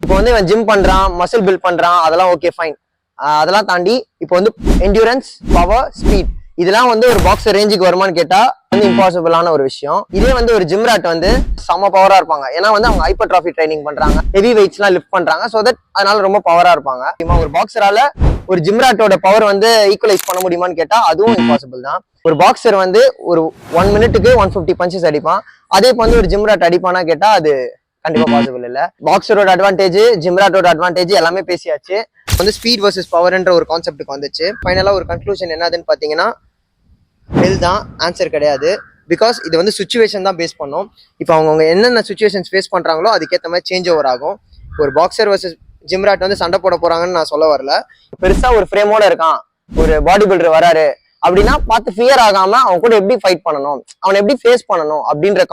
இப்போ வந்து இவன் ஜிம் பண்றான், மசில் பில்ட் பண்றான், அதெல்லாம் ஓகே ஃபைன். அதெல்லாம் தாண்டி இப்போ வந்து என்டியூரன்ஸ், பவர், ஸ்பீட் இதெல்லாம் வந்து ஒரு பாக்ஸர் ரேஞ்சுக்கு வருமானு கேட்டா வந்து இம்பாசிபிளான ஒரு விஷயம். இதே வந்து ஒரு ஜிம் ராட் வந்து செம பவரா இருப்பாங்க. ஏன்னா வந்து அவங்க ஹைப்பர்ட்ராஃபி ட்ரைனிங் பண்றாங்க, ஹெவி வெயிட்ஸ் எல்லாம் லிஃப்ட் பண்றாங்க. சோ தட் அதனால ரொம்ப பவரா இருப்பாங்க. ஒரு பாக்ஸரால ஒரு ஜிம் ராட்டோட பவர் வந்து ஈக்குவலைஸ் பண்ண முடியுமான்னு கேட்டா அதுவும் இம்பாசிபிள் தான். ஒரு பாக்ஸர் வந்து ஒரு 1 மினிட்டுக்கு 150 பஞ்சஸ் அடிப்பான். அதே இப்போ வந்து ஒரு ஜிம் ராட் அடிப்பானா கேட்டா அது கண்டிப்பா பாசிபிள் இல்ல. பாக்ஸரோட அட்வான்டேஜ், ஜிம் ராட்டோட அட்வான்டேஜ் எல்லாமே பேசியாச்சு. வந்து ஸ்பீட் வர்சஸ் பவர்ன்ற ஒரு கான்செப்ட்டுக்கு வந்துச்சு. ஃபைனலா ஒரு கன்க்ளூஷன் என்னதுன்னு பாத்தீங்கன்னா ஹெல் தான், ஆன்சர் கிடையாது. பிகாஸ் இது வந்து சுச்சுவேஷன் தான் பேஸ் பண்ணும். இப்போ அவங்க என்னென்ன சுச்சுவேஷன்ஸ் ஃபேஸ் பண்றாங்களோ அதுக்கேற்ற மாதிரி சேஞ்ச் ஓவர் ஆகும். ஒரு பாக்ஸர் வர்சஸ் ஜிம் ராட் வந்து சண்டை போட போறாங்கன்னு நான் சொல்ல வரல. பெருசா ஒரு ஃப்ரேமோட இருக்கான், ஒரு பாடி பில்டர் வராரு அப்படின்னா பார்த்து ஃபியர் ஆகாம அவன் கூட எப்படி ஃபைட் பண்ணணும், அவனை எப்படி ஃபேஸ் பண்ணணும் அப்படின்ற